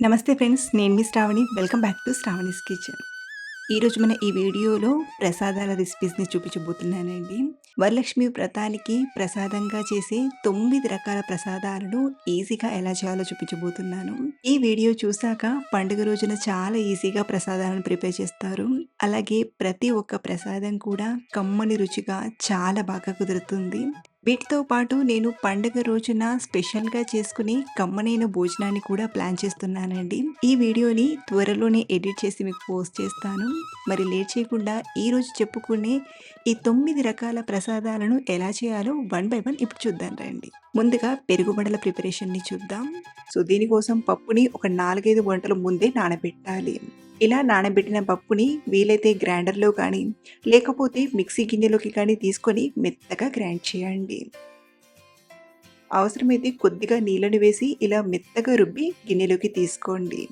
నమస్తే ఫ్రెండ్స్, నేను మీ Shravani. Welcome back to Shravani's kitchen. ఈరోజు మన ఈ వీడియోలో ప్రసాదాల రెసిపీస్ని చూపించబోతున్నానండి. వరలక్ష్మి వ్రతానికి ప్రసాదంగా చేసే 9 రకాల ప్రసాదాలను ఈజీగా ఎలా చేయాలో చూపించబోతున్నాను. ఈ వీడియో చూసాక పండుగ రోజున చాలా ఈజీగా ప్రసాదాలను ప్రిపేర్ చేస్తారు. అలాగే ప్రతి ఒక్క ప్రసాదం కూడా కమ్మని రుచిగా చాలా బాగా కుదురుతుంది. వీటితో పాటు నేను పండుగ రోజున స్పెషల్‌గా చేసుకునే కమ్మనైన భోజనాన్ని కూడా ప్లాన్ చేస్తున్నానండి. ఈ వీడియోని త్వరలోనే ఎడిట్ చేసి మీకు పోస్ట్ చేస్తాను. మరి లేట్ చేయకుండా ఈరోజు చెప్పుకునే ఈ 9 రకాల ప్రసాదాలను ఎలా చేయాలో వన్ బై వన్ ఇప్పుడు చూద్దాం రండి. ముందుగా పెరుగుబడల ప్రిపరేషన్‌ని చూద్దాం. సో దీనికోసం పప్పుని ఒక 4, 5 గంటల ముందే నానబెట్టాలి. ఇలా నానబెట్టిన పప్పుని వీలైతే గ్రైండర్‌లో కానీ, లేకపోతే మిక్సీ గిన్నెలోకి కానీ తీసుకొని మెత్తగా గ్రైండ్ చేయండి. అవసరమైతే కొద్దిగా నీళ్ళని వేసి ఇలా మెత్తగా రుబ్బి గిన్నెలోకి తీసుకోండి.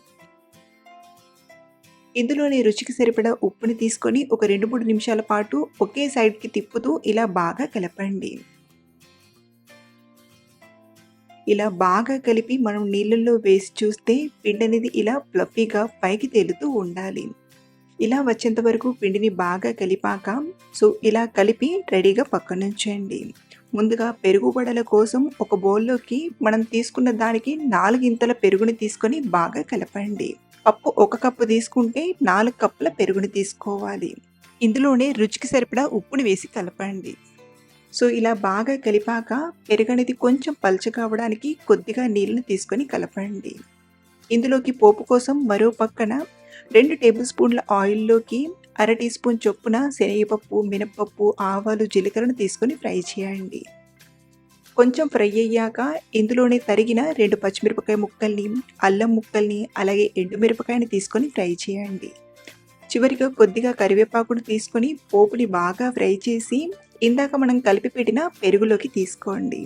ఇందులోనే రుచికి సరిపడా ఉప్పుని తీసుకొని ఒక 2, 3 నిమిషాల పాటు ఒకే సైడ్‌కి తిప్పుతూ ఇలా బాగా కలపండి. ఇలా బాగా కలిపి మనం నీళ్ళల్లో వేసి చూస్తే పిండి అనేది ఇలా ఫ్లఫీగా పైకి తేలుతూ ఉండాలి. ఇలా వచ్చేంత వరకు పిండిని బాగా కలిపాక ఇలా కలిపి రెడీగా పక్కనుంచండి. ముందుగా పెరుగు వడల కోసం ఒక బౌల్లోకి మనం తీసుకున్న దానికి 4 ఇంతల పెరుగుని తీసుకొని బాగా కలపండి. పప్పు 1 కప్పు తీసుకుంటే 4 కప్పుల పెరుగుని తీసుకోవాలి. ఇందులోనే రుచికి సరిపడా ఉప్పుని వేసి కలపండి. ఇలా బాగా కలిపాక పెరుగనేది కొంచెం పల్చగా అవ్వడానికి కొద్దిగా నీళ్ళని తీసుకొని కలపండి. ఇందులోకి పోపు కోసం మరో పక్కన 2 టేబుల్ స్పూన్ల ఆయిల్లోకి 1/2 టీ స్పూన్ చొప్పున శనగపప్పు, మినపప్పు, ఆవాలు, జీలకర్రను తీసుకొని ఫ్రై చేయండి. కొంచెం ఫ్రై అయ్యాక ఇందులోనే తరిగిన 2 పచ్చిమిరపకాయ ముక్కల్ని, అల్లం ముక్కల్ని, అలాగే ఎండుమిరపకాయని తీసుకొని ఫ్రై చేయండి. చివరిగా కొద్దిగా కరివేపాకును తీసుకొని పోపుని బాగా ఫ్రై చేసి ఇందాక మనం కలిపి పెట్టిన పెరుగులోకి తీసుకోండి.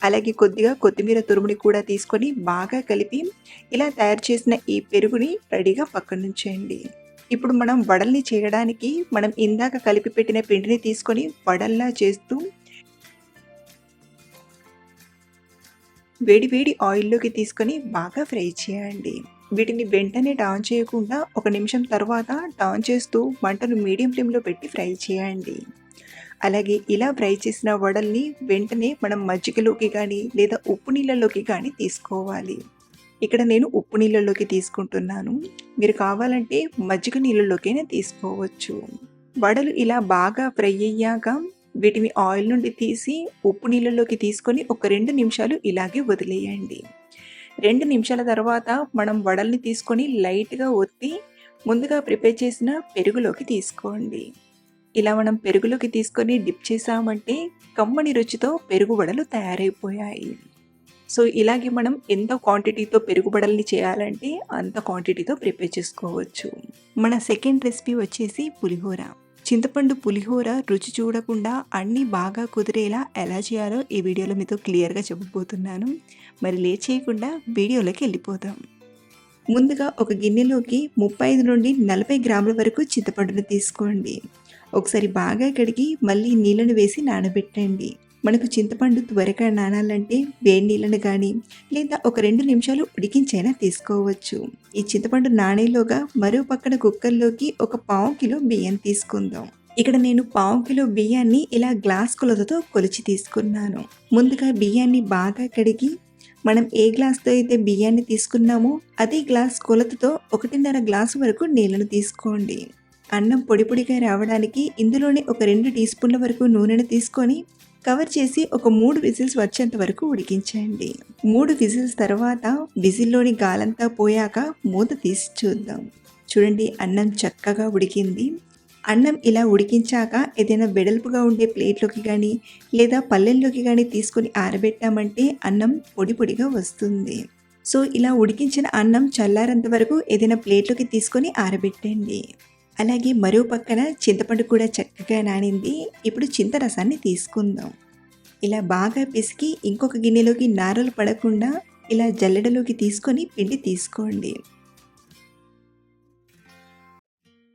అలాగే కొద్దిగా కొత్తిమీర తురుముని కూడా తీసుకొని బాగా కలిపి ఇలా తయారు చేసిన ఈ పెరుగుని రెడీగా పక్కనుంచండి. ఇప్పుడు మనం వడల్ని చేయడానికి మనం ఇందాక కలిపి పెట్టిన పిండిని తీసుకొని వడల్లా చేస్తూ వేడి ఆయిల్లోకి తీసుకొని బాగా ఫ్రై చేయండి. వీటిని వెంటనే టర్న్ చేయకుండా 1 నిమిషం తర్వాత టర్న్ చేస్తూ మంటను మీడియం ఫ్లేమ్లో పెట్టి ఫ్రై చేయండి. అలాగే ఇలా ఫ్రై చేసిన వడల్ని వెంటనే మనం మజ్జిగలోకి కానీ లేదా ఉప్పు నీళ్ళలోకి కానీ తీసుకోవాలి. ఇక్కడ నేను ఉప్పు నీళ్ళలోకి తీసుకుంటున్నాను. మీరు కావాలంటే మజ్జిగ నీళ్ళలోకైనా తీసుకోవచ్చు. వడలు ఇలా బాగా ఫ్రై అయ్యాక వీటిని ఆయిల్ నుండి తీసి ఉప్పు నీళ్ళలోకి తీసుకొని ఒక 2 నిమిషాలు ఇలాగే వదిలేయండి. 2 నిమిషాల తర్వాత మనం వడల్ని తీసుకొని లైట్గా ఒత్తి ముందుగా ప్రిపేర్ చేసిన పెరుగులోకి తీసుకోండి. ఇలా మనం పెరుగులోకి తీసుకొని డిప్ చేసామంటే కమ్మని రుచితో పెరుగు వడలు తయారైపోయాయి. ఇలాగే మనం ఎంత క్వాంటిటీతో పెరుగు వడల్ని చేయాలంటే అంత క్వాంటిటీతో ప్రిపేర్ చేసుకోవచ్చు. మన సెకండ్ రెసిపీ వచ్చేసి పులిహోర. చింతపండు పులిహోర రుచి చూడకుండా అన్నీ బాగా కుదిరేలా ఎలా చేయాలో ఈ వీడియోలో మీతో క్లియర్గా చెప్పబోతున్నాను. మరి లేట్ చేయకుండా వీడియోలోకి వెళ్ళిపోదాం. ముందుగా ఒక గిన్నెలోకి 35 నుండి 40 గ్రాముల వరకు చింతపండును తీసుకోండి. ఒకసారి బాగా కడిగి మళ్ళీ నీళ్ళను వేసి నానబెట్టండి. మనకు చింతపండు త్వరగా నానాలంటే వేడి నీళ్ళను కానీ లేదా ఒక 2 నిమిషాలు ఉడికించైనా తీసుకోవచ్చు. ఈ చింతపండు నానేలోగా మరో పక్కన కుక్కర్లోకి ఒక 1/4 కిలో బియ్యం తీసుకుందాం. ఇక్కడ నేను 1/4 కిలో బియ్యాన్ని ఇలా గ్లాస్ కొలతతో కొలిచి తీసుకున్నాను. ముందుగా బియ్యాన్ని బాగా కడిగి మనం ఏ గ్లాస్తో అయితే బియ్యాన్ని తీసుకున్నామో అదే గ్లాస్ కొలతతో 1.5 గ్లాసు వరకు నీళ్ళను తీసుకోండి. అన్నం పొడిగా రావడానికి ఇందులోనే ఒక 2 టీ స్పూన్ల వరకు నూనెను తీసుకొని కవర్ చేసి ఒక 3 విజిల్స్ వచ్చేంత వరకు ఉడికించండి. 3 విజిల్స్ తర్వాత విజిల్లోని గాలంతా పోయాక మూత తీసి చూద్దాం. చూడండి, అన్నం చక్కగా ఉడికింది. అన్నం ఇలా ఉడికించాక ఏదైనా వెడల్పుగా ఉండే ప్లేట్లోకి కానీ లేదా పల్లెల్లోకి కానీ తీసుకొని ఆరబెట్టామంటే అన్నం పొడిగా వస్తుంది. ఇలా ఉడికించిన అన్నం చల్లారేంత వరకు ఏదైనా ప్లేట్లోకి తీసుకొని ఆరబెట్టండి. అలాగే మరో పక్కన చింతపండు కూడా చక్కగా నానింది. ఇప్పుడు చింతరసాన్ని తీసుకుందాం. ఇలా బాగా పిసికి ఇంకొక గిన్నెలోకి నారలు పడకుండా ఇలా జల్లెడలోకి తీసుకొని పిండి తీసుకోండి.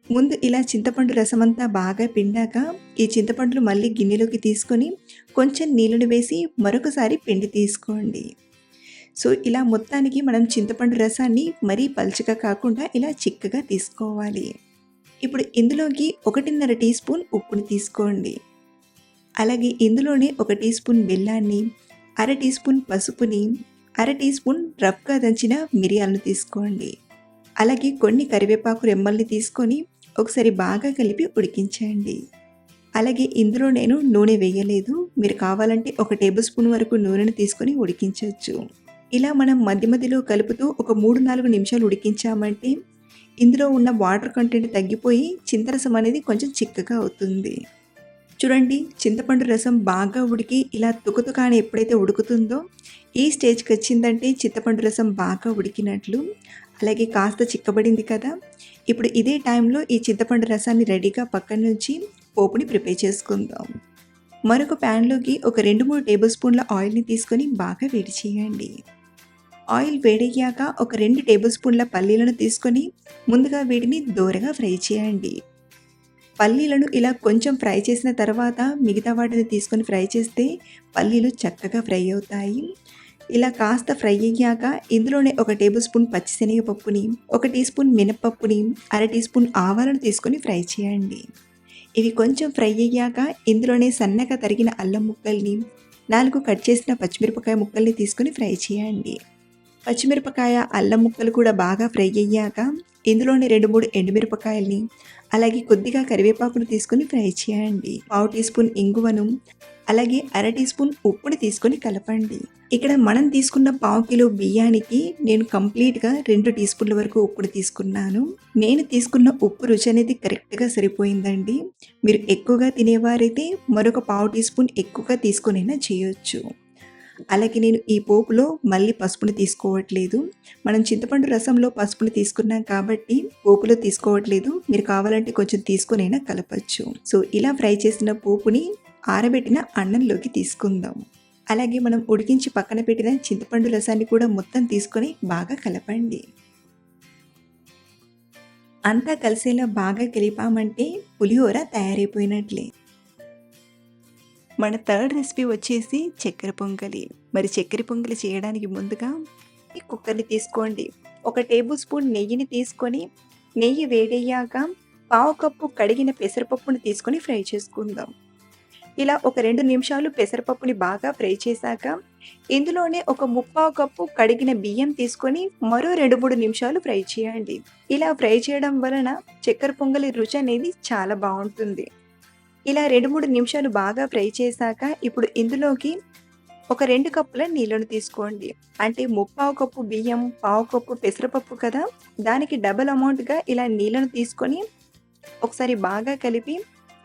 ముందు ఇలా చింతపండు రసమంతా బాగా పిండాక ఈ చింతపండును మళ్ళీ గిన్నెలోకి తీసుకొని కొంచెం నీళ్ళను వేసి మరొకసారి పిండి తీసుకోండి. సో ఇలా మొత్తానికి మనం చింతపండు రసాన్ని మరీ పలుచగా కాకుండా ఇలా చిక్కగా తీసుకోవాలి. ఇప్పుడు ఇందులోకి 1.5 టీ స్పూన్ ఉప్పుని తీసుకోండి. అలాగే ఇందులోనే 1 టీ స్పూన్ బెల్లాన్ని, అర టీ స్పూన్ పసుపుని, అర టీ స్పూన్ రఫ్గా దంచిన మిరియాలను తీసుకోండి. అలాగే కొన్ని కరివేపాకు రెమ్మల్ని తీసుకొని ఒకసారి బాగా కలిపి ఉడికించండి. అలాగే ఇందులో నేను నూనె వేయలేదు. మీరు కావాలంటే 1 టేబుల్ స్పూన్ వరకు నూనెను తీసుకొని ఉడికించవచ్చు. ఇలా మనం మధ్య మధ్యలో కలుపుతూ ఒక 3-4 నిమిషాలు ఉడికించామంటే ఇందులో ఉన్న వాటర్ కంటెంట్ తగ్గిపోయి చింతరసం అనేది కొంచెం చిక్కగా అవుతుంది. చూడండి, చింతపండు రసం బాగా ఉడికి ఇలా తుకతుకాని ఎప్పుడైతే ఉడుకుతుందో ఈ స్టేజ్కి వచ్చిందంటే చింతపండు రసం బాగా ఉడికినట్లు. అలాగే కాస్త చిక్కబడింది కదా. ఇప్పుడు ఇదే టైంలో ఈ చింతపండు రసాన్ని రెడీగా పక్కన నుంచి పోపుని ప్రిపేర్ చేసుకుందాం. మరొక ప్యాన్లోకి ఒక 2-3 టేబుల్ స్పూన్ల ఆయిల్ని తీసుకొని బాగా వేడి చేయండి. ఆయిల్ వేడయ్యాక ఒక 2 టేబుల్ స్పూన్ల పల్లీలను తీసుకొని ముందుగా వీటిని దోరగా ఫ్రై చేయండి. పల్లీలను ఇలా కొంచెం ఫ్రై చేసిన తర్వాత మిగతా వాటిని తీసుకొని ఫ్రై చేస్తే పల్లీలు చక్కగా ఫ్రై అవుతాయి. ఇలా కాస్త ఫ్రై అయ్యాక ఇందులోనే 1 టేబుల్ స్పూన్ పచ్చిశనగపప్పుని, 1 టీ స్పూన్ మినపప్పుని, అర టీ స్పూన్ ఆవాలను తీసుకొని ఫ్రై చేయండి. ఇవి కొంచెం ఫ్రై అయ్యాక ఇందులోనే సన్నగా తరిగిన అల్లం ముక్కల్ని, 4 కట్ చేసిన పచ్చిమిరపకాయ ముక్కల్ని తీసుకొని ఫ్రై చేయండి. పచ్చిమిరపకాయ, అల్లం ముక్కలు కూడా బాగా ఫ్రై అయ్యాక ఇందులోనే 2-3 ఎండుమిరపకాయల్ని, అలాగే కొద్దిగా కరివేపాకును తీసుకొని ఫ్రై చేయండి. 1/2 టీ స్పూన్ ఇంగువను, అలాగే అర టీ స్పూన్ ఉప్పుని తీసుకొని కలపండి. ఇక్కడ మనం తీసుకున్న 1/2 కిలో బియ్యానికి నేను కంప్లీట్గా 2 టీ స్పూన్ల వరకు ఉప్పుని తీసుకున్నాను. నేను తీసుకున్న ఉప్పు రుచి అనేది కరెక్ట్గా సరిపోయిందండి. మీరు ఎక్కువగా తినేవారైతే మరొక 1/2 టీ స్పూన్ ఎక్కువగా తీసుకొనైనా చేయొచ్చు. అలాగే నేను ఈ పోపులో మళ్ళీ పసుపుని తీసుకోవట్లేదు. మనం చింతపండు రసంలో పసుపుని తీసుకున్నాం కాబట్టి పోపులో తీసుకోవట్లేదు. మీరు కావాలంటే కొంచెం తీసుకొనైనా కలపచ్చు. సో ఇలా ఫ్రై చేసిన పోపుని ఆరబెట్టిన అన్నంలోకి తీసుకుందాం. అలాగే మనం ఉడికించి పక్కన పెట్టిన చింతపండు రసాన్ని కూడా మొత్తం తీసుకొని బాగా కలపండి. అంతా కలిసేలా బాగా కలిపామంటే పులిహోర తయారైపోయినట్లే. మన థర్డ్ రెసిపీ వచ్చేసి చక్కెర పొంగలి. మరి చక్కెర పొంగలి చేయడానికి ముందుగా ఈ కుక్కర్ని తీసుకోండి. 1 టేబుల్ స్పూన్ నెయ్యిని తీసుకొని నెయ్యి వేడయ్యాక 1/2 కప్పు కడిగిన పెసరపప్పుని తీసుకొని ఫ్రై చేసుకుందాం. ఇలా ఒక 2 నిమిషాలు పెసరపప్పుని బాగా ఫ్రై చేశాక ఇందులోనే ఒక 3/4 కప్పు కడిగిన బియ్యం తీసుకొని మరో 2-3 నిమిషాలు ఫ్రై చేయండి. ఇలా ఫ్రై చేయడం వలన చక్కెర పొంగలి రుచి అనేది చాలా బాగుంటుంది. ఇలా 2-3 నిమిషాలు బాగా ఫ్రై చేశాక ఇప్పుడు ఇందులోకి ఒక 2 కప్పుల నీళ్ళను తీసుకోండి. అంటే 3/4 కప్పు బియ్యం, 1/2 కప్పు పెసరపప్పు కదా, దానికి డబల్ అమౌంట్గా ఇలా నీళ్ళను తీసుకొని ఒకసారి బాగా కలిపి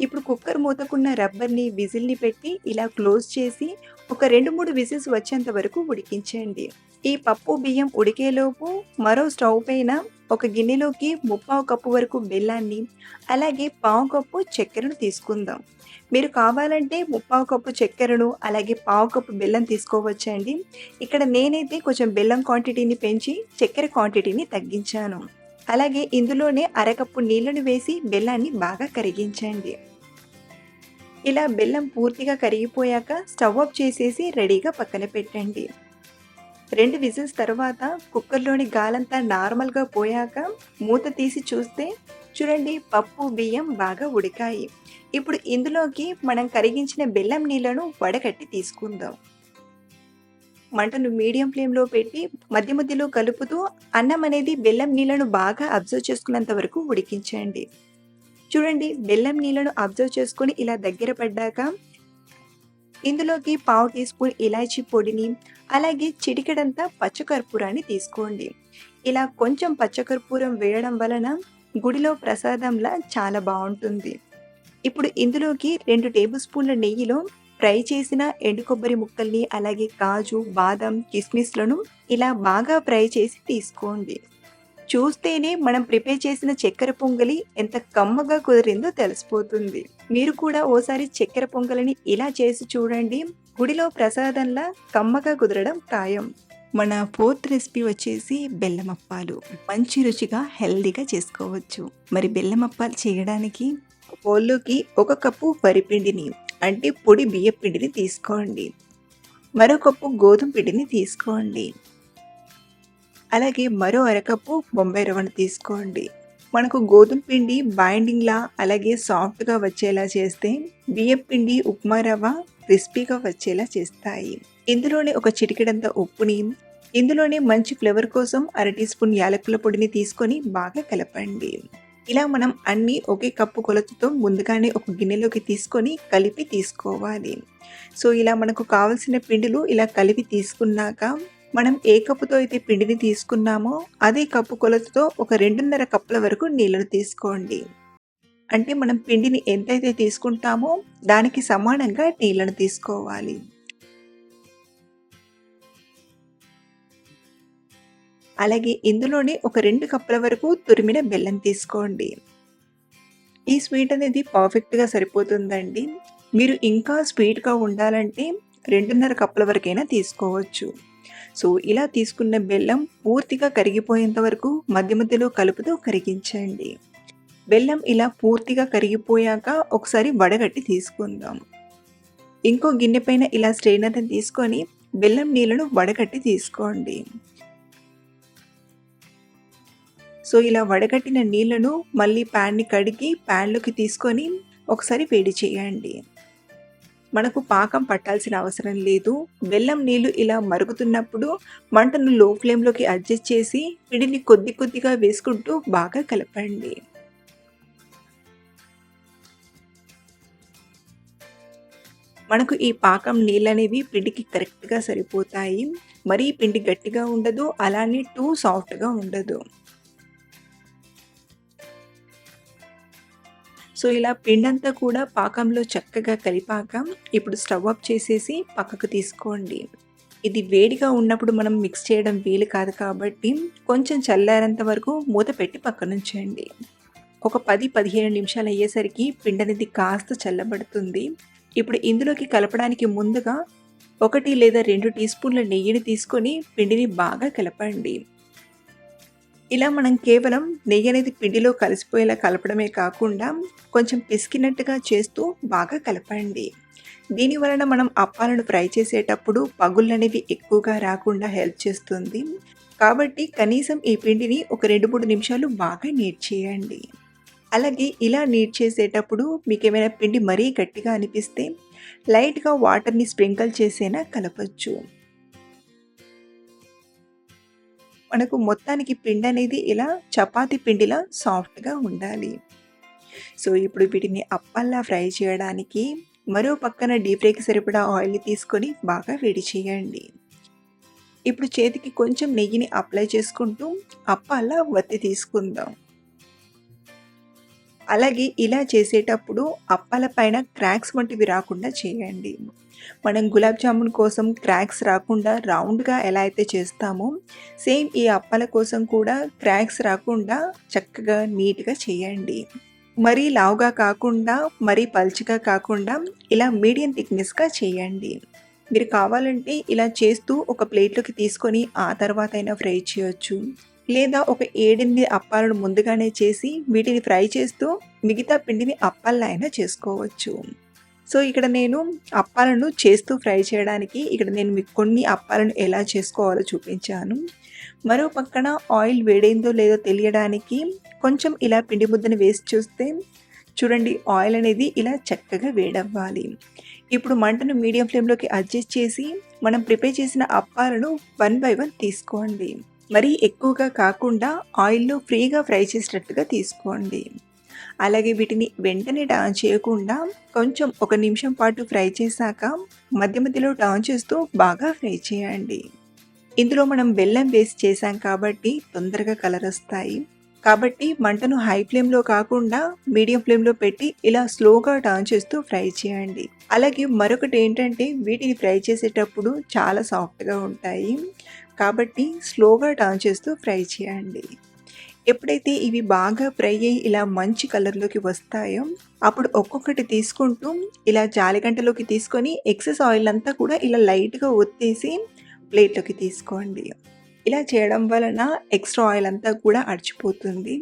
ఇప్పుడు కుక్కర్ మూతకున్న రబ్బర్ని విజిల్ని పెట్టి ఇలా క్లోజ్ చేసి ఒక 2-3 విజిల్స్ వచ్చేంత వరకు ఉడికించండి. ఈ పప్పు బియ్యం ఉడికేలోపు మరో స్టవ్ పైన ఒక గిన్నెలోకి 3/4 కప్పు వరకు బెల్లాన్ని, అలాగే 1/2 కప్పు చక్కెరను తీసుకుందాం. మీరు కావాలంటే 3/4 కప్పు చక్కెరను, అలాగే 1/2 కప్పు బెల్లం తీసుకోవచ్చండి. ఇక్కడ నేనైతే కొంచెం బెల్లం క్వాంటిటీని పెంచి చక్కెర క్వాంటిటీని తగ్గించాను. అలాగే ఇందులోనే అరకప్పు నీళ్ళను వేసి బెల్లాన్ని బాగా కరిగించండి. ఇలా బెల్లం పూర్తిగా కరిగిపోయాక స్టవ్ ఆఫ్ చేసేసి రెడీగా పక్కన పెట్టండి. 2 విజిల్స్ తర్వాత కుక్కర్లోని గాలంతా నార్మల్గా పోయాక మూత తీసి చూస్తే చూడండి, పప్పు బియ్యం బాగా ఉడికాయి. ఇప్పుడు ఇందులోకి మనం కరిగించిన బెల్లం నీళ్ళను వడకట్టి తీసుకుందాం. మంటను మీడియం ఫ్లేమ్లో పెట్టి మధ్య మధ్యలో కలుపుతూ అన్నం అనేది బెల్లం నీళ్ళను బాగా అబ్జర్వ్ చేసుకున్నంత వరకు ఉడికించండి. చూడండి, బెల్లం నీళ్ళను అబ్జర్వ్ చేసుకొని ఇలా దగ్గర పడ్డాక ఇందులోకి 1/2 టీ స్పూన్ ఇలాచీ పొడిని, అలాగే చిటికెడంతా పచ్చకర్పూరాన్ని తీసుకోండి. ఇలా కొంచెం పచ్చకర్పూరం వేయడం వలన గుడిలో ప్రసాదంలా చాలా బాగుంటుంది. ఇప్పుడు ఇందులోకి 2 టేబుల్ స్పూన్ల నెయ్యిలో ఫ్రై చేసిన ఎండు కొబ్బరి ముక్కల్ని, అలాగే కాజు, బాదం, కిస్మిస్లను ఇలా బాగా ఫ్రై చేసి తీసుకోండి. చూస్తేనే మనం ప్రిపేర్ చేసిన చక్కెర పొంగలి ఎంత కమ్మగా కుదిరిందో తెలిసిపోతుంది. మీరు కూడా ఓసారి చక్కెర పొంగలిని ఇలా చేసి చూడండి. గుడిలో ప్రసాదంలా కమ్మగా కుదరడం ఖాయం. మన 4th రెసిపీ వచ్చేసి బెల్లం అప్పాలు. మంచి రుచిగా హెల్దీగా చేసుకోవచ్చు. మరి బెల్లం అప్పాలు చేయడానికి బౌల్లోకి 1 కప్పు వరిపిండిని, అంటే పొడి బియ్యం పిండిని తీసుకోండి. మరో కప్పు గోధుమ పిండిని తీసుకోండి. అలాగే మరో అరకప్పు బొంబాయి రవ్వను తీసుకోండి. మనకు గోధుమ పిండి బైండింగ్‌లా అలాగే సాఫ్ట్‌గా వచ్చేలా చేస్తే, బియ్యపు పిండి, ఉప్మా రవ్వ క్రిస్పీగా వచ్చేలా చేస్తాయి. ఇందులోనే ఒక చిటికెడంత ఉప్పుని, ఇందులోనే మంచి ఫ్లేవర్ కోసం అర టీ స్పూన్ యాలకుల పొడిని తీసుకొని బాగా కలపండి. ఇలా మనం అన్నీ ఒకే కప్పు కొలతతో ముందుగానే ఒక గిన్నెలోకి తీసుకొని కలిపి తీసుకోవాలి. సో, ఇలా మనకు కావాల్సిన పిండిలు ఇలా కలిపి తీసుకున్నాక, మనం ఏ కప్పుతో అయితే పిండిని తీసుకున్నామో అదే కప్పు కొలతతో ఒక 2.5 కప్పుల వరకు నీళ్ళను తీసుకోండి. అంటే మనం పిండిని ఎంతైతే తీసుకుంటామో దానికి సమానంగా నీళ్ళను తీసుకోవాలి. అలాగే ఇందులోనే ఒక 2 కప్పుల వరకు తురిమిన బెల్లం తీసుకోండి. ఈ స్వీట్ అనేది పర్ఫెక్ట్‌గా సరిపోతుందండి. మీరు ఇంకా స్వీట్‌గా ఉండాలంటే 2.5 కప్పుల వరకైనా తీసుకోవచ్చు. సో, ఇలా తీసుకున్న బెల్లం పూర్తిగా కరిగిపోయేంత వరకు మధ్య మధ్యలో కలుపుతూ కరిగించండి. బెల్లం ఇలా పూర్తిగా కరిగిపోయాక ఒకసారి వడగట్టి తీసుకుందాం. ఇంకో గిన్నె పైన ఇలా స్ట్రెయినర్‌ని తీసుకొని బెల్లం నీళ్ళను వడగట్టి తీసుకోండి. సో, ఇలా వడగట్టిన నీళ్ళను మళ్ళీ ప్యాన్‌ని కడిగి ప్యాన్‌లోకి తీసుకొని ఒకసారి వేడి చేయండి. మనకు పాకం పట్టాల్సిన అవసరం లేదు. బెల్లం నీళ్ళు ఇలా మరుగుతున్నప్పుడు మంటను లో ఫ్లేమ్‌లోకి అడ్జస్ట్ చేసి పిండిని కొద్ది కొద్దిగా వేసుకుంటూ బాగా కలపండి. మనకు ఈ పాకం నీళ్ళనేవి పిండికి కరెక్ట్‌గా సరిపోతాయి. మరీ పిండి గట్టిగా ఉండదు. అలానే టూ సాఫ్ట్‌గా ఉండదు. సో, ఇలా పిండంతా కూడా పాకంలో చక్కగా కలిపాక ఇప్పుడు స్టవ్ ఆఫ్ చేసేసి పక్కకు తీసుకోండి. ఇది వేడిగా ఉన్నప్పుడు మనం మిక్స్ చేయడం వీలు కాదు కాబట్టి కొంచెం చల్లారేంత వరకు మూత పెట్టి పక్కనుంచండి. ఒక 10-15 నిమిషాలు అయ్యేసరికి పిండనేది కాస్త చల్లబడుతుంది. ఇప్పుడు ఇందులోకి కలపడానికి ముందుగా 1 లేదా 2 టీ స్పూన్ల నెయ్యిని తీసుకొని పిండిని బాగా కలపండి. ఇలా మనం కేవలం నెయ్యి అనేది పిండిలో కలిసిపోయేలా కలపడమే కాకుండా కొంచెం పిసికినట్టుగా చేస్తూ బాగా కలపండి. దీని వలన మనం అప్పాలను ఫ్రై చేసేటప్పుడు పగుళ్ళనేవి ఎక్కువగా రాకుండా హెల్ప్ చేస్తుంది. కాబట్టి కనీసం ఈ పిండిని ఒక 2-3 నిమిషాలు బాగా నీట్ చేయండి. అలాగే ఇలా నీట్ చేసేటప్పుడు మీకేమైనా పిండి మరీ గట్టిగా అనిపిస్తే లైట్‌గా వాటర్‌ని స్ప్రింకిల్ చేసైనా కలపొచ్చు. మనకు మొత్తానికి పిండనేది ఇలా చపాతీ పిండిలా సాఫ్ట్‌గా ఉండాలి. సో, ఇప్పుడు వీటిని అప్పల్లా ఫ్రై చేయడానికి మరో పక్కన డీప్ ఫ్రైకి సరిపడా ఆయిల్‌ని తీసుకొని బాగా వేడి చేయండి. ఇప్పుడు చేతికి కొంచెం నెయ్యిని అప్లై చేసుకుంటూ అప్పాల్లా వత్తి తీసుకుందాం. అలాగే ఇలా చేసేటప్పుడు అప్పాల పైన క్రాక్స్ వంటివి రాకుండా చేయండి. మనం గులాబ్ జామున్ కోసం క్రాక్స్ రాకుండా రౌండ్‌గా ఎలా అయితే చేస్తామో, సేమ్ ఈ అప్పాల కోసం కూడా క్రాక్స్ రాకుండా చక్కగా నీట్‌గా చేయండి. మరీ లావుగా కాకుండా, మరీ పల్చగా కాకుండా ఇలా మీడియం థిక్‌నెస్‌గా చేయండి. మీరు కావాలంటే ఇలా చేస్తూ ఒక ప్లేట్‌లోకి తీసుకొని ఆ తర్వాతైనా ఫ్రై చేయొచ్చు. లేదా ఒక 7, 8 అప్పాలను ముందుగానే చేసి వీటిని ఫ్రై చేస్తూ మిగతా పిండిని అప్పాల్లా అయినా చేసుకోవచ్చు. సో, ఇక్కడ నేను అప్పాలను చేస్తూ ఫ్రై చేయడానికి ఇక్కడ నేను మీకు కొన్ని అప్పాలను ఎలా చేసుకోవాలో చూపించాను. మరో పక్కన ఆయిల్ వేడైందో లేదో తెలియడానికి కొంచెం ఇలా పిండి ముద్దను వేసి చూస్తే చూడండి, ఆయిల్ అనేది ఇలా చక్కగా వేడవ్వాలి. ఇప్పుడు మంటను మీడియం ఫ్లేమ్‌లోకి అడ్జస్ట్ చేసి మనం ప్రిపేర్ చేసిన అప్పాలను 1 బై 1 తీసుకోండి. మరీ ఎక్కువగా కాకుండా ఆయిల్‌లో ఫ్రీగా ఫ్రై చేసేటట్టుగా తీసుకోండి. అలాగే వీటిని వెంటనే టర్న్ చేయకుండా కొంచెం ఒక నిమిషం పాటు ఫ్రై చేశాక మధ్య మధ్యలో టర్న్ చేస్తూ బాగా ఫ్రై చేయండి. ఇందులో మనం బెల్లం వేసి చేసాం కాబట్టి తొందరగా కలర్ వస్తాయి. కాబట్టి మంటను హై ఫ్లేమ్‌లో కాకుండా మీడియం ఫ్లేమ్‌లో పెట్టి ఇలా స్లోగా టర్న్ చేస్తూ ఫ్రై చేయండి. అలాగే మరొకటి ఏంటంటే వీటిని ఫ్రై చేసేటప్పుడు చాలా సాఫ్ట్‌గా ఉంటాయి. కాబట్టి స్లోగా టర్న్ చేస్తూ ఫ్రై చేయండి. ఎప్పుడైతే ఇవి బాగా ఫ్రై అయ్యి ఇలా మంచి కలర్‌లోకి వస్తాయో అప్పుడు ఒక్కొక్కటి తీసుకుంటూ ఇలా జాలిగంటలోకి తీసుకొని ఎక్సెస్ ఆయిల్ అంతా కూడా ఇలా లైట్‌గా ఒత్తేసి ప్లేట్‌లోకి తీసుకోండి. ఇలా చేయడం వలన ఎక్స్ట్రా ఆయిల్ అంతా కూడా అడిచిపోతుంది.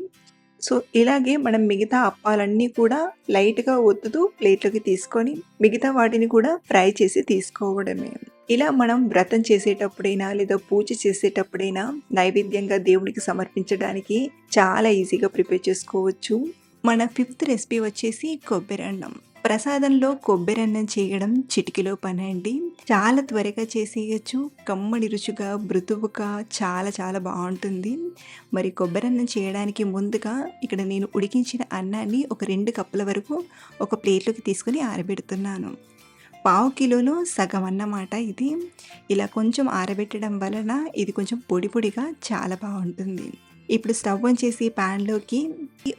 సో, ఇలాగే మనం మిగతా అప్పాలన్నీ కూడా లైట్‌గా ఒత్తుతూ ప్లేట్‌లోకి తీసుకొని మిగతా వాటిని కూడా ఫ్రై చేసి తీసుకోవడమే. ఇలా మనం వ్రతం చేసేటప్పుడైనా లేదా పూజ చేసేటప్పుడైనా నైవేద్యంగా దేవుడికి సమర్పించడానికి చాలా ఈజీగా ప్రిపేర్ చేసుకోవచ్చు. మన ఫిఫ్త్ రెసిపీ వచ్చేసి కొబ్బరన్నం. ప్రసాదంలో కొబ్బరన్నం చేయడం చిటికెలో పనండి. చాలా త్వరగా చేసేయచ్చు. కమ్మడి రుచిగా, మృదువుగా చాలా చాలా బావుంటుంది. మరి కొబ్బరన్నం చేయడానికి ముందుగా ఇక్కడ నేను ఉడికించిన అన్నాన్ని ఒక 2 కప్పుల వరకు ఒక ప్లేట్‌లోకి తీసుకొని ఆరబెడుతున్నాను. పావు కిలోలో సగం అన్నమాట ఇది. ఇలా కొంచెం ఆరబెట్టడం వలన ఇది కొంచెం పొడి పొడిగా చాలా బావుంటుంది. ఇప్పుడు స్టవ్ ఆన్ చేసి ప్యాన్‌లోకి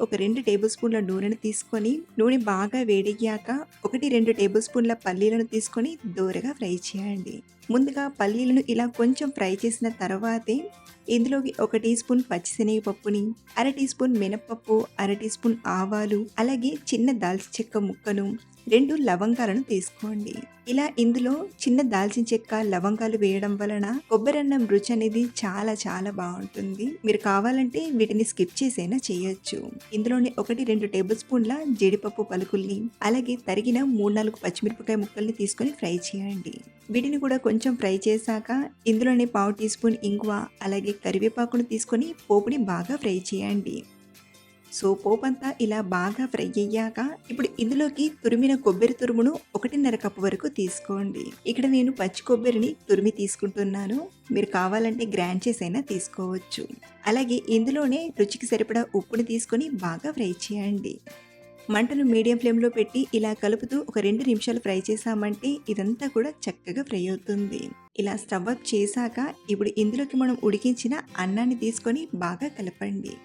ఒక 2 టేబుల్ స్పూన్ల నూనెను తీసుకొని, నూనె బాగా వేడెక్కాక 1, 2 టేబుల్ స్పూన్ల పల్లీలను తీసుకొని దోరగా ఫ్రై చేయండి. ముందుగా పల్లీలను ఇలా కొంచెం ఫ్రై చేసిన తర్వాతే ఇందులోకి 1 టీ స్పూన్ పచ్చిశనగపప్పుని, అర టీ స్పూన్ మినపప్పు, అర టీ స్పూన్ ఆవాలు, అలాగే చిన్న దాల్చిన చెక్క ముక్కను, 2 లవంగాలను తీసుకోండి. ఇలా ఇందులో చిన్న దాల్చిన చెక్క, లవంగాలు వేయడం వలన కొబ్బరన్నం రుచి అనేది చాలా చాలా బావుంటుంది. మీరు కావాలంటే వీటిని స్కిప్ చేసైనా చేయొచ్చు. ఇందులోనే 1, 2 టేబుల్ స్పూన్ల జీడిపప్పు పలుకుల్ని, అలాగే తరిగిన 3, 4 పచ్చిమిరపకాయ ముక్కల్ని తీసుకొని ఫ్రై చేయండి. వీటిని కూడా కొంచెం ఫ్రై చేశాక ఇందులోనే పావు టీ స్పూన్ ఇంగువ, అలాగే కరివేపాకును తీసుకొని పోపుని బాగా ఫ్రై చేయండి. సో పోపంతా ఇలా బాగా ఫ్రై అయ్యాక ఇప్పుడు ఇందులోకి తురిమిన కొబ్బరి తురుమును 1.5 కప్పు వరకు తీసుకోండి. ఇక్కడ నేను పచ్చి కొబ్బరిని తురిమి తీసుకుంటున్నాను. మీరు కావాలంటే గ్రైండ్ చేసైనా తీసుకోవచ్చు. అలాగే ఇందులోనే రుచికి సరిపడా ఉప్పుని తీసుకొని బాగా ఫ్రై చేయండి. మంటను మీడియం ఫ్లేమ్లో పెట్టి ఇలా కలుపుతూ ఒక 2 నిమిషాలు ఫ్రై చేసామంటే ఇదంతా కూడా చక్కగా ఫ్రై అవుతుంది. ఇలా స్టవ్ ఆఫ్ చేశాక ఇప్పుడు ఇందులోకి మనం ఉడికించిన అన్నాన్ని తీసుకొని బాగా కలపండి.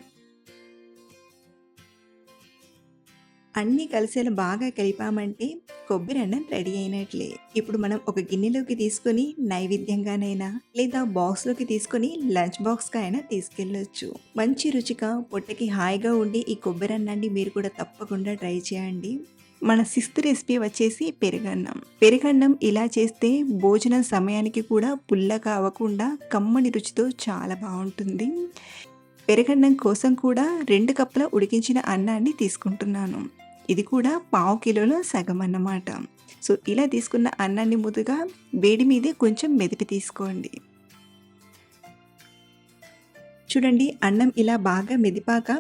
అన్నీ కలిసేలా బాగా కలిపామంటే కొబ్బరి అన్నం రెడీ అయినట్లే. ఇప్పుడు మనం ఒక గిన్నెలోకి తీసుకొని నైవేద్యంగానైనా లేదా బాక్స్లోకి తీసుకొని లంచ్ బాక్స్గా అయినా తీసుకెళ్ళొచ్చు. మంచి రుచిగా పొట్టకి హాయిగా ఉండి ఈ కొబ్బరి అన్నాన్ని మీరు కూడా తప్పకుండా ట్రై చేయండి. మన 6th రెసిపీ వచ్చేసి పెరుగన్నం. పెరుగన్నం ఇలా చేస్తే భోజనం సమయానికి కూడా పుల్లగా అవ్వకుండా కమ్మని రుచితో చాలా బాగుంటుంది. పెరుగన్నం కోసం కూడా 2 కప్పుల ఉడికించిన అన్నాన్ని తీసుకుంటున్నాను. ఇది కూడా పావు కిలోలో సగం అన్నమాట. సో ఇలా తీసుకున్న అన్నాన్ని ముందుగా వేడి మీదే కొంచెం మెదిపి తీసుకోండి. చూడండి, అన్నం ఇలా బాగా మెదిపాక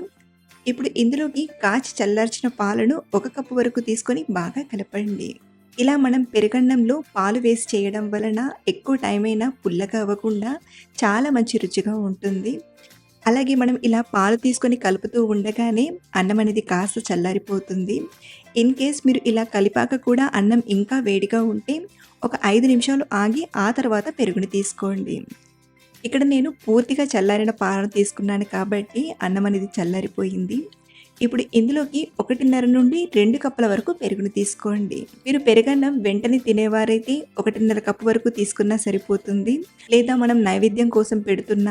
ఇప్పుడు ఇందులోకి కాచి చల్లార్చిన పాలను 1 కప్పు వరకు తీసుకొని బాగా కలపండి. ఇలా మనం పెరుగన్నంలో పాలు వేసి చేయడం వలన ఎక్కువ టైం అయినా పుల్లగా అవ్వకుండా చాలా మంచి రుచిగా ఉంటుంది. అలాగే మనం ఇలా పాలు తీసుకొని కలుపుతూ ఉండగానే అన్నం అనేది కాస్త చల్లారిపోతుంది. ఇన్ కేస్ మీరు ఇలా కలిపాక కూడా అన్నం ఇంకా వేడిగా ఉంటే ఒక 5 నిమిషాలు ఆగి ఆ తర్వాత పెరుగుని తీసుకోండి. ఇక్కడ నేను పూర్తిగా చల్లారిన పాలను తీసుకున్నాను కాబట్టి అన్నం అనేది చల్లారిపోయింది. ఇప్పుడు ఇందులోకి 1.5 నుండి 2 కప్పుల వరకు పెరుగుని తీసుకోండి. మీరు పెరుగన్నం వెంటనే తినేవారైతే 1.5 కప్పు వరకు తీసుకున్నా సరిపోతుంది. లేదా మనం నైవేద్యం కోసం పెడుతున్న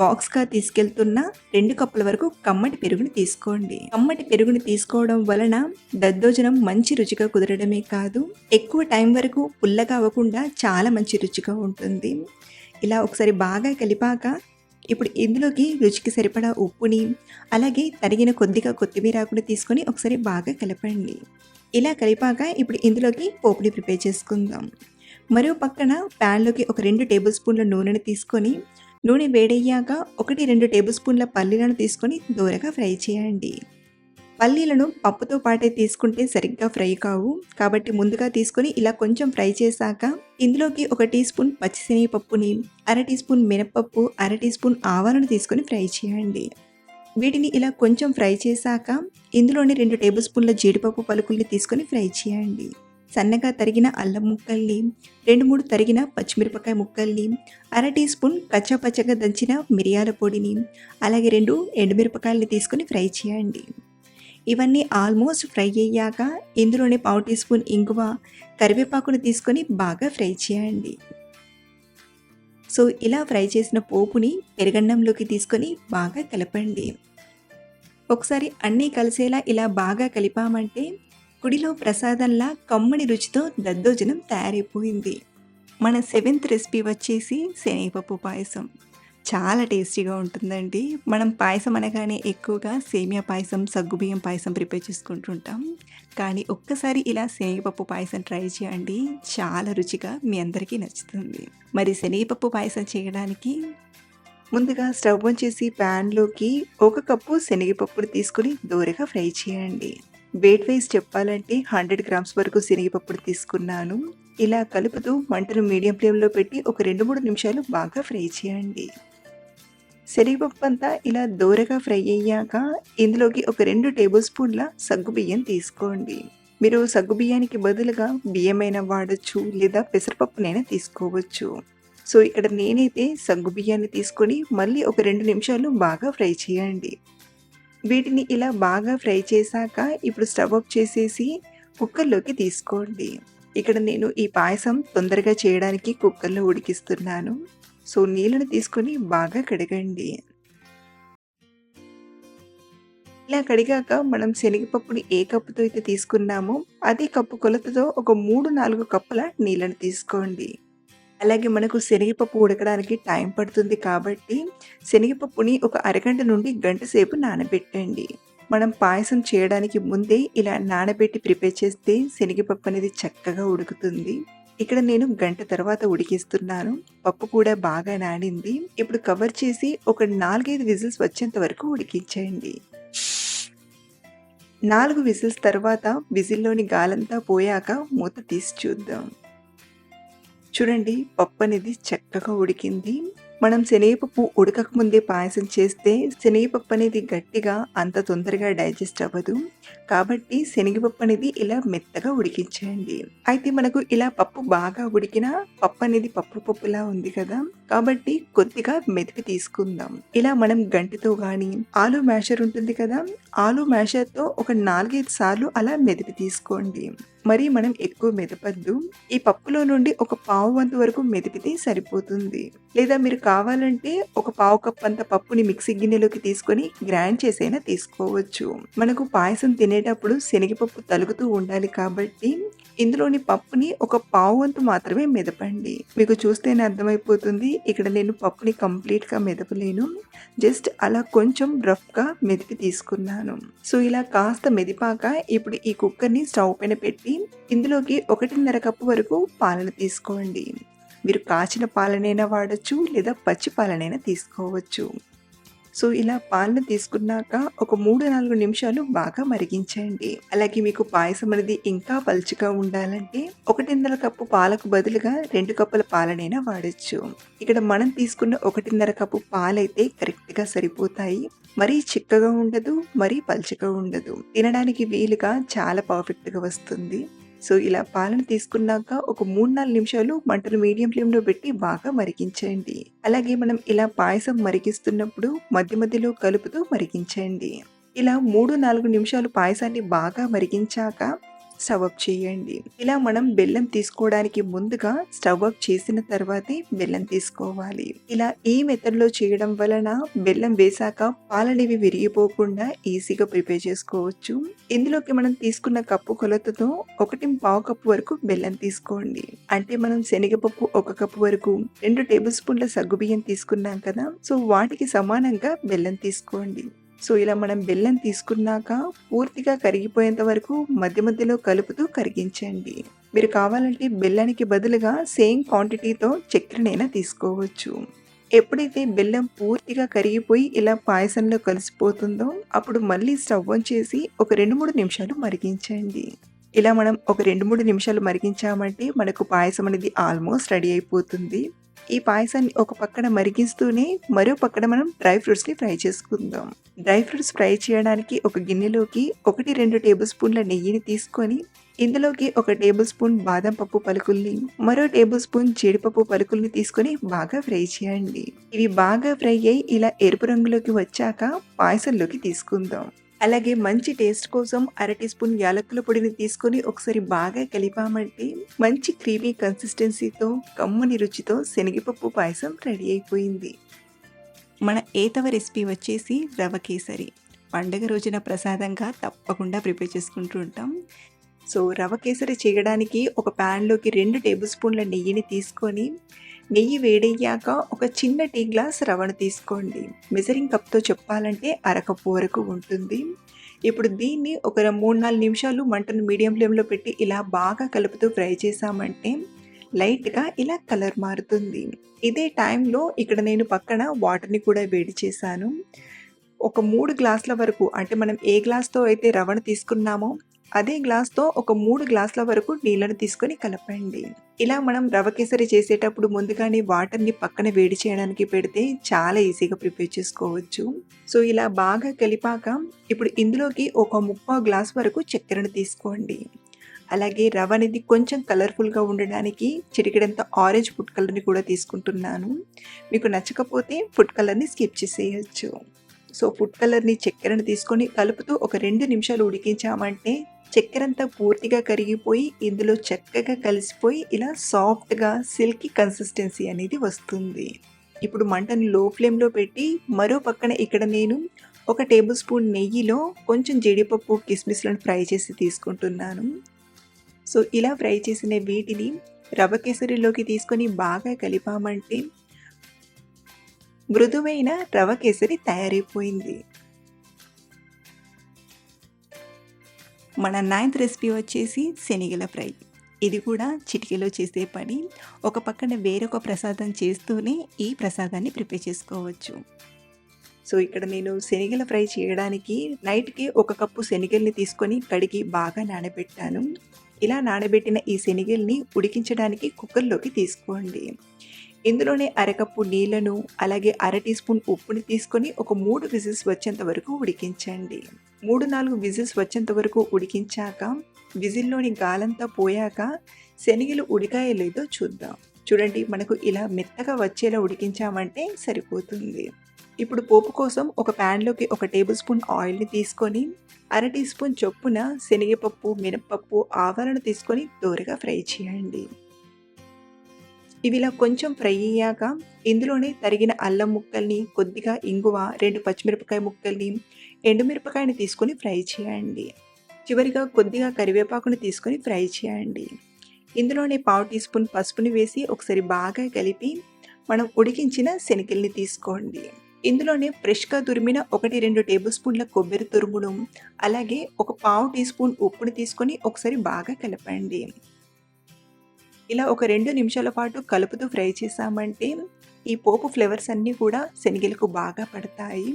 బాక్స్గా తీసుకెళ్తున్న 2 కప్పుల వరకు కమ్మటి పెరుగుని తీసుకోండి. కమ్మటి పెరుగుని తీసుకోవడం వలన దద్దోజనం మంచి రుచిగా కుదరడమే కాదు, ఎక్కువ టైం వరకు పుల్లగా అవ్వకుండా చాలా మంచి రుచిగా ఉంటుంది. ఇలా ఒకసారి బాగా కలిపాక ఇప్పుడు ఇందులోకి రుచికి సరిపడా ఉప్పుని, అలాగే తరిగిన కొద్దిగా కొత్తిమీర ఆకుని తీసుకొని ఒకసారి బాగా కలపండి. ఇలా కలిపాక ఇప్పుడు ఇందులోకి పోపుని ప్రిపేర్ చేసుకుందాం. మరో పక్కన ప్యాన్లోకి ఒక 2 టేబుల్ స్పూన్ల నూనెను తీసుకొని, నూనె వేడయ్యాక 1, 2 టేబుల్ స్పూన్ల పల్లీలను తీసుకొని దోరగా ఫ్రై చేయండి. పల్లీలను పప్పుతో పాటే తీసుకుంటే సరిగ్గా ఫ్రై కావు, కాబట్టి ముందుగా తీసుకొని ఇలా కొంచెం ఫ్రై చేశాక ఇందులోకి 1 టీ స్పూన్ పచ్చిశనగపప్పుని, అర టీ స్పూన్ మినపప్పు, అర టీ స్పూన్ ఆవాలను తీసుకొని ఫ్రై చేయండి. వీటిని ఇలా కొంచెం ఫ్రై చేశాక ఇందులోని 2 టేబుల్ స్పూన్ల జీడిపప్పు పలుకుల్ని తీసుకొని ఫ్రై చేయండి. సన్నగా తరిగిన అల్లం ముక్కల్ని, 2, 3 తరిగిన పచ్చిమిరపకాయ ముక్కల్ని, అర టీ స్పూన్ కచ్చాపచ్చగా దంచిన మిరియాల పొడిని, అలాగే 2 ఎండుమిరపకాయలని తీసుకొని ఫ్రై చేయండి. ఇవన్నీ ఆల్మోస్ట్ ఫ్రై అయ్యాక ఇందులోనే పావు టీ స్పూన్ ఇంగువ, కరివేపాకును తీసుకొని బాగా ఫ్రై చేయండి. సో ఇలా ఫ్రై చేసిన పోపుని పెరుగన్నంలోకి తీసుకొని బాగా కలపండి. ఒకసారి అన్నీ కలిసేలా ఇలా బాగా కలిపామంటే గుడిలో ప్రసాదంలా కమ్మని రుచితో దద్దోజనం తయారైపోయింది. మన 7th రెసిపీ వచ్చేసి శనగపప్పు పాయసం. చాలా టేస్టీగా ఉంటుందండి. మనం పాయసం అనగానే ఎక్కువగా సేమియా పాయసం, సగ్గుబియ్యం పాయసం ప్రిపేర్ చేసుకుంటుంటాం. కానీ ఒక్కసారి ఇలా శనగపప్పు పాయసం ట్రై చేయండి. చాలా రుచిగా మీ అందరికీ నచ్చుతుంది. మరి శనగపప్పు పాయసం చేయడానికి ముందుగా స్టవ్ ఆన్ చేసి ప్యాన్‌లోకి 1 కప్పు శనగపప్పుని తీసుకొని దోరగా ఫ్రై చేయండి. వెయిట్ వైస్ చెప్పాలంటే 100 గ్రామ్స్ వరకు శనగపప్పుని తీసుకున్నాను. ఇలా కలుపుతూ మంటను మీడియం ఫ్లేమ్‌లో పెట్టి ఒక 2, 3 నిమిషాలు బాగా ఫ్రై చేయండి. శనగపప్పు అంతా ఇలా దోరగా ఫ్రై అయ్యాక ఇందులోకి ఒక 2 టేబుల్ స్పూన్ల సగ్గుబియ్యం తీసుకోండి. మీరు సగ్గుబియ్యానికి బదులుగా బియ్యమైనా వాడొచ్చు లేదా పెసరపప్పునైనా తీసుకోవచ్చు. సో ఇక్కడ నేనైతే సగ్గుబియ్యాన్ని తీసుకొని మళ్ళీ ఒక 2 నిమిషాలు బాగా ఫ్రై చేయండి. వీటిని ఇలా బాగా ఫ్రై చేశాక ఇప్పుడు స్టవ్ ఆఫ్ చేసేసి కుక్కర్‌లోకి తీసుకోండి. ఇక్కడ నేను ఈ పాయసం తొందరగా చేయడానికి కుక్కర్‌లో ఉడికిస్తున్నాను. సో నీళ్ళని తీసుకొని బాగా కడగండి. ఇలా కడిగాక మనం శనగపప్పుని ఏ కప్పుతో అయితే తీసుకున్నామో అదే కప్పు కొలతతో ఒక 3, 4 కప్పుల నీళ్ళని తీసుకోండి. అలాగే మనకు శనగపప్పు ఉడకడానికి టైం పడుతుంది కాబట్టి శనగపప్పుని ఒక అరగంట నుండి గంట సేపు నానబెట్టండి. మనం పాయసం చేయడానికి ముందే ఇలా నానబెట్టి ప్రిపేర్ చేస్తే శనగపప్పు అనేది చక్కగా ఉడుకుతుంది. ఇక్కడ నేను గంట తర్వాత ఉడికిస్తున్నాను. పప్పు కూడా బాగా నానింది. ఇప్పుడు కవర్ చేసి ఒక 4, 5 విజిల్స్ వచ్చేంత వరకు ఉడికించండి. 4 విజిల్స్ తర్వాత విజిల్లోని గాలంతా పోయాక మూత తీసి చూద్దాం. చూడండి పప్పు అనేది చక్కగా ఉడికింది. మనం శనగపప్పు ఉడకక ముందే పాయసం చేస్తే శనగపప్పు అనేది గట్టిగా అంత తొందరగా డైజెస్ట్ అవ్వదు. కాబట్టి శనగపప్పు అనేది ఇలా మెత్తగా ఉడికించేయండి. అయితే మనకు ఇలా పప్పు బాగా ఉడికినా పప్పు అనేది పప్పులా ఉంది కదా, కాబట్టి కొద్దిగా మెదిపి తీసుకుందాం. ఇలా మనం గంటెతో గాని ఆలు మ్యాషర్ ఉంటుంది కదా, ఆలు మ్యాషర్‌తో ఒక 4, 5 సార్లు అలా మెదిపి తీసుకోండి. మరి మనం ఎక్కువ మెదపద్దు. ఈ పప్పులో నుండి ఒక పావు వంతు వరకు మెదిపితే సరిపోతుంది. లేదా మీరు కావాలంటే ఒక పావు కప్ అంత పప్పుని మిక్సీ గిన్నెలోకి తీసుకొని గ్రైండ్ చేసైనా తీసుకోవచ్చు. మనకు పాయసం తినేటప్పుడు శనగపప్పు తలుగుతూ ఉండాలి కాబట్టి ఇందులోని పప్పుని ఒక పావు వంతు మాత్రమే మెదపండి. మీకు చూస్తేనే అర్థమైపోతుంది. ఇక్కడ నేను పప్పుని కంప్లీట్‌గా మెదపలేను. జస్ట్ అలా కొంచెం రఫ్‌గా మెదిపి తీసుకున్నాను. సో ఇలా కాస్త మెదిపాక ఇప్పుడు ఈ కుక్కర్‌ని స్టవ్ పైన పెట్టి ఇందులోకి 1.5 కప్పు వరకు పాలను తీసుకోండి. మీరు కాచిన పాలనైనా వాడొచ్చు లేదా పచ్చి పాలనైనా తీసుకోవచ్చు. సో ఇలా పాలను తీసుకున్నాక ఒక 3, 4 నిమిషాలు బాగా మరిగించండి. అలాగే మీకు పాయసం అనేది ఇంకా పలుచగా ఉండాలంటే 1.5 కప్పు పాలకు బదులుగా 2 కప్పుల పాలనైనా వాడొచ్చు. ఇక్కడ మనం తీసుకున్న 1.5 కప్పు పాలైతే కరెక్ట్‌గా సరిపోతాయి. మరీ చిక్కగా ఉండదు, మరీ పలుచగా ఉండదు. తినడానికి వీలుగా చాలా పర్ఫెక్ట్‌గా వస్తుంది. సో ఇలా పాలను తీసుకున్నాక ఒక 3, 4 నిమిషాలు మంటను మీడియం ఫ్లేమ్‌లో పెట్టి బాగా మరిగించండి. అలాగే మనం ఇలా పాయసం మరిగిస్తున్నప్పుడు మధ్య మధ్యలో కలుపుతూ మరిగించండి. ఇలా 3, 4 నిమిషాలు పాయసాన్ని బాగా మరిగించాక స్టవ్ ఆఫ్ చేయండి. ఇలా మనం బెల్లం తీసుకోవడానికి ముందుగా స్టవ్ ఆఫ్ చేసిన తర్వాతే బెల్లం తీసుకోవాలి. ఇలా ఈ మెథడ్‌లో చేయడం వలన బెల్లం వేశాక పాలనేవి విరిగిపోకుండా ఈజీగా ప్రిపేర్ చేసుకోవచ్చు. ఇందులోకి మనం తీసుకున్న కప్పు కొలతతో 1.5 కప్పు వరకు బెల్లం తీసుకోండి. అంటే మనం శనగపప్పు 1 కప్పు వరకు 2 టేబుల్ స్పూన్ల సగ్గుబియ్యం తీసుకున్నాం కదా, సో వాటికి సమానంగా బెల్లం తీసుకోండి. సో ఇలా మనం బెల్లం తీసుకున్నాక పూర్తిగా కరిగిపోయేంత వరకు మధ్య మధ్యలో కలుపుతూ కరిగించండి. మీరు కావాలంటే బెల్లానికి బదులుగా సేమ్ క్వాంటిటీతో చక్కెరనైనా తీసుకోవచ్చు. ఎప్పుడైతే బెల్లం పూర్తిగా కరిగిపోయి ఇలా పాయసంలో కలిసిపోతుందో అప్పుడు మళ్ళీ స్టవ్ ఆన్ చేసి ఒక 2, 3 నిమిషాలు మరిగించండి. ఇలా మనం ఒక 2, 3 నిమిషాలు మరిగించామంటే మనకు పాయసం అనేది ఆల్మోస్ట్ రెడీ అయిపోతుంది. ఈ పాయసాన్ని ఒక పక్కన మరిగిస్తూనే మరో పక్కన మనం డ్రై ఫ్రూట్స్‌ని ఫ్రై చేసుకుందాం. డ్రై ఫ్రూట్స్ ఫ్రై చేయడానికి ఒక గిన్నెలోకి 1, 2 టేబుల్ స్పూన్ల నెయ్యిని తీసుకొని ఇందులోకి ఒక టేబుల్ స్పూన్ బాదం పప్పు పలుకుల్ని, మరో టేబుల్ స్పూన్ జీడిపప్పు పలుకుల్ని తీసుకొని బాగా ఫ్రై చేయండి. ఇవి బాగా ఫ్రై అయ్యి ఇలా ఎరుపు రంగులోకి వచ్చాక పాయసంలోకి తీసుకుందాం. అలాగే మంచి టేస్ట్ కోసం అర టీ స్పూన్ యాలకుల పొడిని తీసుకొని ఒకసారి బాగా కలిపామంటే మంచి క్రీమీ కన్సిస్టెన్సీతో కమ్మని రుచితో శనగపప్పు పాయసం రెడీ అయిపోయింది. మన ఏతవ రెసిపీ వచ్చేసి రవ కేసరి. పండగ రోజున ప్రసాదంగా తప్పకుండా ప్రిపేర్ చేసుకుంటూ ఉంటాం. సో రవ కేసరి చేయడానికి ఒక ప్యాన్లోకి 2 టేబుల్ స్పూన్ల నెయ్యిని తీసుకొని నెయ్యి వేడయ్యాక ఒక చిన్న టీ గ్లాస్ రవ్వను తీసుకోండి. మెజరింగ్ కప్తో చెప్పాలంటే అరకప్పు వరకు ఉంటుంది. ఇప్పుడు దీన్ని ఒక 3, 4 నిమిషాలు మంటను మీడియం ఫ్లేమ్‌లో పెట్టి ఇలా బాగా కలుపుతూ ఫ్రై చేశామంటే లైట్‌గా ఇలా కలర్ మారుతుంది. ఇదే టైంలో ఇక్కడ నేను పక్కన వాటర్‌ని కూడా వేడి చేశాను. ఒక 3 గ్లాసుల వరకు, అంటే మనం ఏ గ్లాస్‌తో అయితే రవ్వను తీసుకున్నామో అదే గ్లాస్‌తో ఒక 3 గ్లాసుల వరకు నీళ్ళను తీసుకొని కలపండి. ఇలా మనం రవ్వ కేసరి చేసేటప్పుడు ముందుగానే వాటర్‌ని పక్కన వేడి చేయడానికి పెడితే చాలా ఈజీగా ప్రిపేర్ చేసుకోవచ్చు. సో, ఇలా బాగా కలిపాక ఇప్పుడు ఇందులోకి ఒక ముప్పావు గ్లాస్ వరకు చక్కెరను తీసుకోండి. అలాగే రవ్వ అనేది కొంచెం కలర్‌ఫుల్‌గా ఉండడానికి చిటికెడంత ఆరెంజ్ ఫుడ్ కలర్‌ని కూడా తీసుకుంటున్నాను. మీకు నచ్చకపోతే ఫుడ్ కలర్‌ని స్కిప్ చేసేయొచ్చు. సో, ఫుడ్ కలర్‌ని, చక్కెరని తీసుకొని కలుపుతూ ఒక 2 నిమిషాలు ఉడికించామంటే చక్కెరంతా పూర్తిగా కరిగిపోయి ఇందులో చక్కగా కలిసిపోయి ఇలా సాఫ్ట్‌గా సిల్కీ కన్సిస్టెన్సీ అనేది వస్తుంది. ఇప్పుడు మంటను లో ఫ్లేమ్‌లో పెట్టి మరో పక్కన ఇక్కడ నేను ఒక టేబుల్ స్పూన్ నెయ్యిలో కొంచెం జీడిపప్పు, కిస్మిస్‌లను ఫ్రై చేసి తీసుకుంటున్నాను. సో, ఇలా ఫ్రై చేసిన వీటిని రవ్వ కేసరిలోకి తీసుకొని బాగా కలిపామంటే మృదువైన రవ్వ కేసరి తయారైపోయింది. మన 9th రెసిపీ వచ్చేసి శనగల ఫ్రై. ఇది కూడా చిటికెలో చేసే పని. ఒక పక్కన వేరొక ప్రసాదం చేస్తూనే ఈ ప్రసాదాన్ని ప్రిపేర్ చేసుకోవచ్చు. సో, ఇక్కడ నేను శనగల ఫ్రై చేయడానికి నైట్‌కి 1 కప్పు శనగల్ని తీసుకొని కడిగి బాగా నానబెట్టాను. ఇలా నానబెట్టిన ఈ శనగల్ని ఉడికించడానికి కుక్కర్‌లోకి తీసుకోండి. ఇందులోనే అరకప్పు నీళ్లను, అలాగే అర టీ స్పూన్ ఉప్పుని తీసుకొని ఒక 3 విజిల్స్ వచ్చేంత వరకు ఉడికించండి. 3, 4 విజిల్స్ వచ్చేంత వరకు ఉడికించాక విజిల్లోని గాలంతా పోయాక శనగలు ఉడికాయో లేదో చూద్దాం. చూడండి, మనకు ఇలా మెత్తగా వచ్చేలా ఉడికించామంటే సరిపోతుంది. ఇప్పుడు పోపు కోసం ఒక ప్యాన్‌లోకి ఒక టేబుల్ స్పూన్ ఆయిల్‌ని తీసుకొని అర టీ స్పూన్ చొప్పున శనగపప్పు, మినపప్పు, ఆవాలను తీసుకొని దోరగా ఫ్రై చేయండి. ఇవి ఇలా కొంచెం ఫ్రై అయ్యాక ఇందులోనే తరిగిన అల్లం ముక్కల్ని, కొద్దిగా ఇంగువ, 2 పచ్చిమిరపకాయ ముక్కల్ని, ఎండుమిరపకాయని తీసుకొని ఫ్రై చేయండి. చివరిగా కొద్దిగా కరివేపాకుని తీసుకొని ఫ్రై చేయండి. ఇందులోనే పావు టీ స్పూన్ పసుపుని వేసి ఒకసారి బాగా కలిపి మనం ఉడికించిన శనగల్ని తీసుకోండి. ఇందులోనే ఫ్రెష్‌గా తురిమిన 1, 2 టేబుల్ స్పూన్ల కొబ్బరి తురుమును, అలాగే ఒక పావు టీ స్పూన్ ఉప్పుని తీసుకొని ఒకసారి బాగా కలపండి. ఇలా ఒక 2 నిమిషాల పాటు కలుపుతూ ఫ్రై చేశామంటే ఈ పోపు ఫ్లేవర్స్ అన్నీ కూడా శనగలకు బాగా పడతాయి.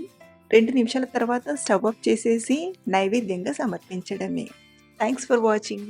2 నిమిషాల తర్వాత స్టవ్ ఆఫ్ చేసేసి నైవేద్యంగా సమర్పించడమే. Thanks for watching.